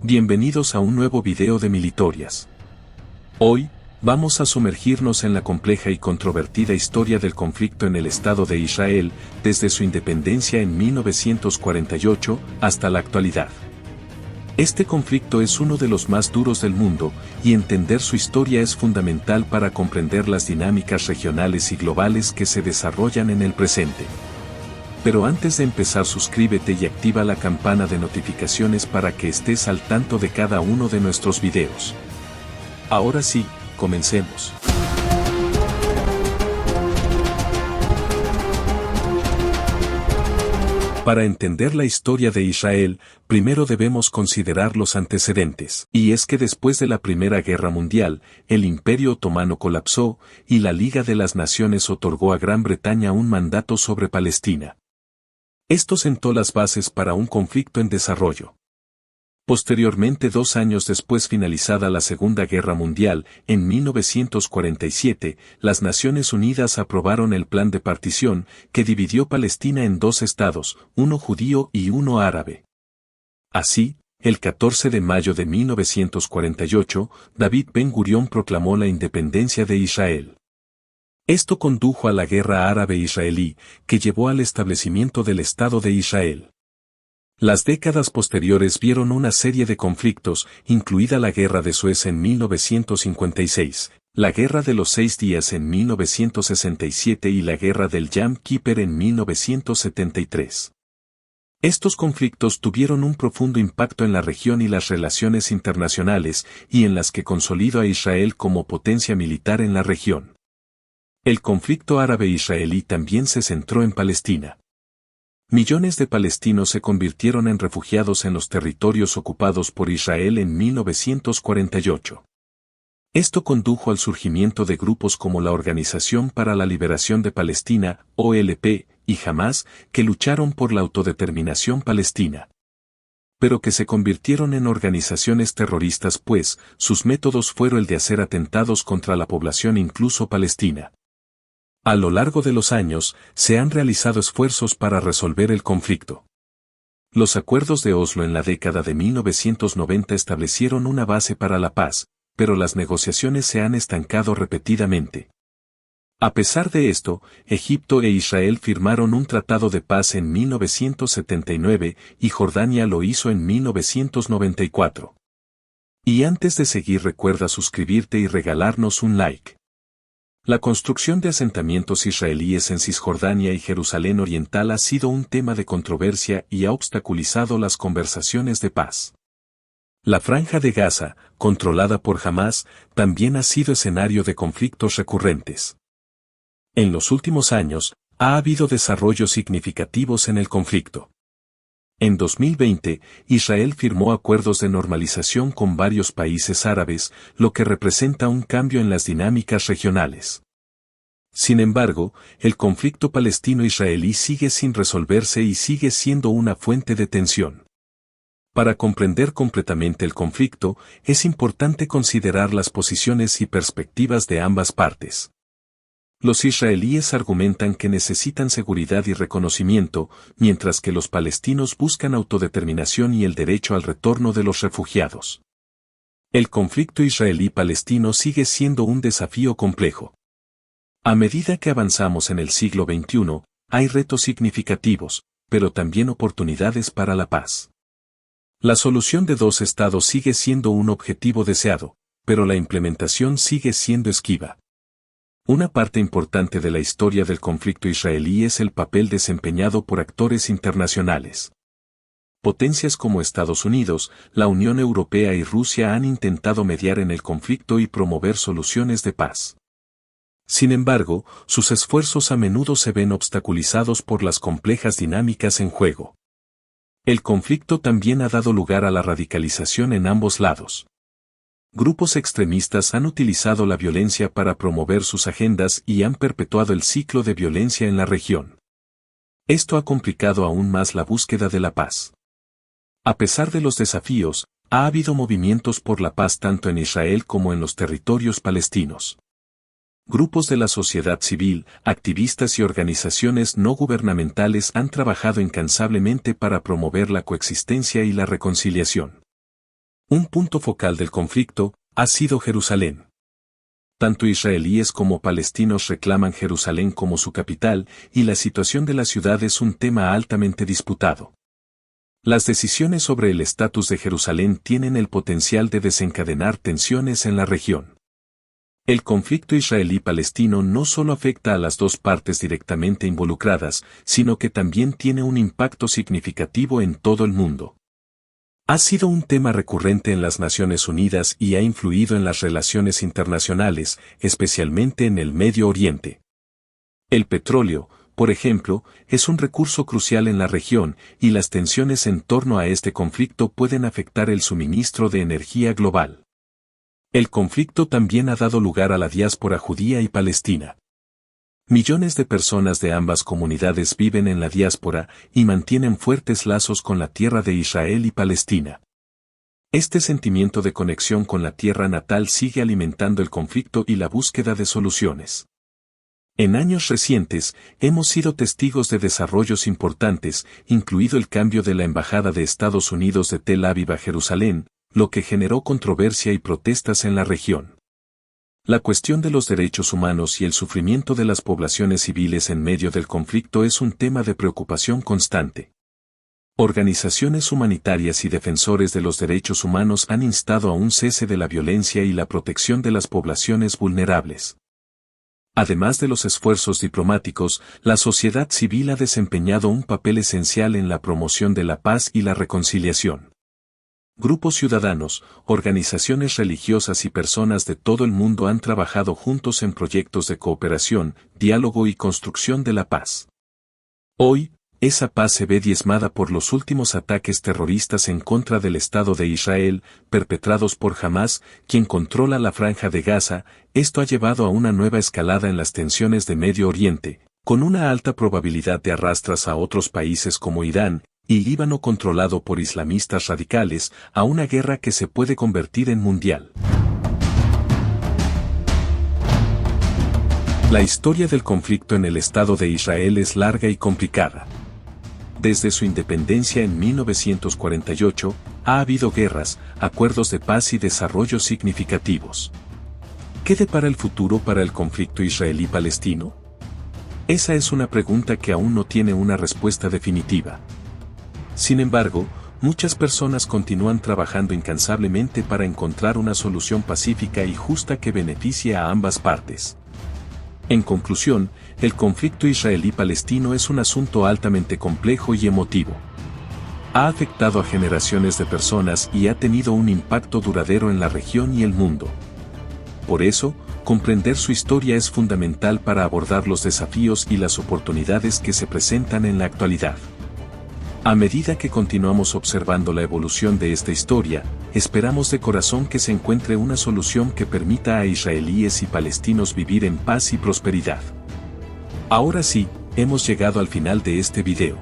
Bienvenidos a un nuevo video de Militorias. Hoy, vamos a sumergirnos en la compleja y controvertida historia del conflicto en el Estado de Israel, desde su independencia en 1948 hasta la actualidad. Este conflicto es uno de los más duros del mundo, y entender su historia es fundamental para comprender las dinámicas regionales y globales que se desarrollan en el presente. Pero antes de empezar, suscríbete y activa la campana de notificaciones para que estés al tanto de cada uno de nuestros videos. Ahora sí, comencemos. Para entender la historia de Israel, primero debemos considerar los antecedentes. Y es que después de la Primera Guerra Mundial, el Imperio Otomano colapsó, y la Liga de las Naciones otorgó a Gran Bretaña un mandato sobre Palestina. Esto sentó las bases para un conflicto en desarrollo. Posteriormente, 2 años después finalizada la Segunda Guerra Mundial, en 1947, las Naciones Unidas aprobaron el Plan de Partición, que dividió Palestina en 2 estados, uno judío y uno árabe. Así, el 14 de mayo de 1948, David Ben-Gurión proclamó la independencia de Israel. Esto condujo a la Guerra Árabe-Israelí, que llevó al establecimiento del Estado de Israel. Las décadas posteriores vieron una serie de conflictos, incluida la Guerra de Suez en 1956, la Guerra de los 6 Días en 1967 y la Guerra del Yom Kippur en 1973. Estos conflictos tuvieron un profundo impacto en la región y las relaciones internacionales, y en las que consolidó a Israel como potencia militar en la región. El conflicto árabe-israelí también se centró en Palestina. Millones de palestinos se convirtieron en refugiados en los territorios ocupados por Israel en 1948. Esto condujo al surgimiento de grupos como la Organización para la Liberación de Palestina, OLP, y Hamás, que lucharon por la autodeterminación palestina. Pero que se convirtieron en organizaciones terroristas, pues sus métodos fueron el de hacer atentados contra la población incluso palestina. A lo largo de los años, se han realizado esfuerzos para resolver el conflicto. Los acuerdos de Oslo en la década de 1990 establecieron una base para la paz, pero las negociaciones se han estancado repetidamente. A pesar de esto, Egipto e Israel firmaron un tratado de paz en 1979 y Jordania lo hizo en 1994. Y antes de seguir, recuerda suscribirte y regalarnos un like. La construcción de asentamientos israelíes en Cisjordania y Jerusalén Oriental ha sido un tema de controversia y ha obstaculizado las conversaciones de paz. La Franja de Gaza, controlada por Hamás, también ha sido escenario de conflictos recurrentes. En los últimos años, ha habido desarrollos significativos en el conflicto. En 2020, Israel firmó acuerdos de normalización con varios países árabes, lo que representa un cambio en las dinámicas regionales. Sin embargo, el conflicto palestino-israelí sigue sin resolverse y sigue siendo una fuente de tensión. Para comprender completamente el conflicto, es importante considerar las posiciones y perspectivas de ambas partes. Los israelíes argumentan que necesitan seguridad y reconocimiento, mientras que los palestinos buscan autodeterminación y el derecho al retorno de los refugiados. El conflicto israelí-palestino sigue siendo un desafío complejo. A medida que avanzamos en el siglo XXI, hay retos significativos, pero también oportunidades para la paz. La solución de 2 estados sigue siendo un objetivo deseado, pero la implementación sigue siendo esquiva. Una parte importante de la historia del conflicto israelí es el papel desempeñado por actores internacionales. Potencias como Estados Unidos, la Unión Europea y Rusia han intentado mediar en el conflicto y promover soluciones de paz. Sin embargo, sus esfuerzos a menudo se ven obstaculizados por las complejas dinámicas en juego. El conflicto también ha dado lugar a la radicalización en ambos lados. Grupos extremistas han utilizado la violencia para promover sus agendas y han perpetuado el ciclo de violencia en la región. Esto ha complicado aún más la búsqueda de la paz. A pesar de los desafíos, ha habido movimientos por la paz tanto en Israel como en los territorios palestinos. Grupos de la sociedad civil, activistas y organizaciones no gubernamentales han trabajado incansablemente para promover la coexistencia y la reconciliación. Un punto focal del conflicto ha sido Jerusalén. Tanto israelíes como palestinos reclaman Jerusalén como su capital, y la situación de la ciudad es un tema altamente disputado. Las decisiones sobre el estatus de Jerusalén tienen el potencial de desencadenar tensiones en la región. El conflicto israelí-palestino no solo afecta a las dos partes directamente involucradas, sino que también tiene un impacto significativo en todo el mundo. Ha sido un tema recurrente en las Naciones Unidas y ha influido en las relaciones internacionales, especialmente en el Medio Oriente. El petróleo, por ejemplo, es un recurso crucial en la región, y las tensiones en torno a este conflicto pueden afectar el suministro de energía global. El conflicto también ha dado lugar a la diáspora judía y palestina. Millones de personas de ambas comunidades viven en la diáspora y mantienen fuertes lazos con la tierra de Israel y Palestina. Este sentimiento de conexión con la tierra natal sigue alimentando el conflicto y la búsqueda de soluciones. En años recientes, hemos sido testigos de desarrollos importantes, incluido el cambio de la Embajada de Estados Unidos de Tel Aviv a Jerusalén, lo que generó controversia y protestas en la región. La cuestión de los derechos humanos y el sufrimiento de las poblaciones civiles en medio del conflicto es un tema de preocupación constante. Organizaciones humanitarias y defensores de los derechos humanos han instado a un cese de la violencia y la protección de las poblaciones vulnerables. Además de los esfuerzos diplomáticos, la sociedad civil ha desempeñado un papel esencial en la promoción de la paz y la reconciliación. Grupos ciudadanos, organizaciones religiosas y personas de todo el mundo han trabajado juntos en proyectos de cooperación, diálogo y construcción de la paz. Hoy, esa paz se ve diezmada por los últimos ataques terroristas en contra del Estado de Israel, perpetrados por Hamás, quien controla la Franja de Gaza. Esto ha llevado a una nueva escalada en las tensiones de Medio Oriente, con una alta probabilidad de arrastras a otros países como Irán y Líbano controlado por islamistas radicales, a una guerra que se puede convertir en mundial. La historia del conflicto en el Estado de Israel es larga y complicada. Desde su independencia en 1948, ha habido guerras, acuerdos de paz y desarrollos significativos. ¿Qué depara el futuro para el conflicto israelí-palestino? Esa es una pregunta que aún no tiene una respuesta definitiva. Sin embargo, muchas personas continúan trabajando incansablemente para encontrar una solución pacífica y justa que beneficie a ambas partes. En conclusión, el conflicto israelí-palestino es un asunto altamente complejo y emotivo. Ha afectado a generaciones de personas y ha tenido un impacto duradero en la región y el mundo. Por eso, comprender su historia es fundamental para abordar los desafíos y las oportunidades que se presentan en la actualidad. A medida que continuamos observando la evolución de esta historia, esperamos de corazón que se encuentre una solución que permita a israelíes y palestinos vivir en paz y prosperidad. Ahora sí, hemos llegado al final de este video.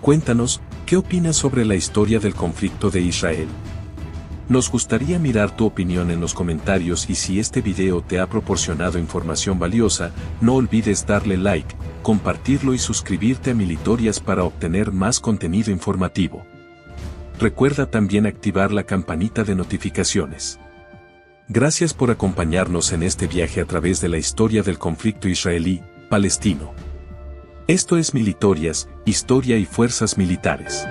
Cuéntanos, ¿qué opinas sobre la historia del conflicto de Israel? Nos gustaría mirar tu opinión en los comentarios y si este video te ha proporcionado información valiosa, no olvides darle like, compartirlo y suscribirte a Militorias para obtener más contenido informativo. Recuerda también activar la campanita de notificaciones. Gracias por acompañarnos en este viaje a través de la historia del conflicto israelí-palestino. Esto es Militorias, Historia y Fuerzas Militares.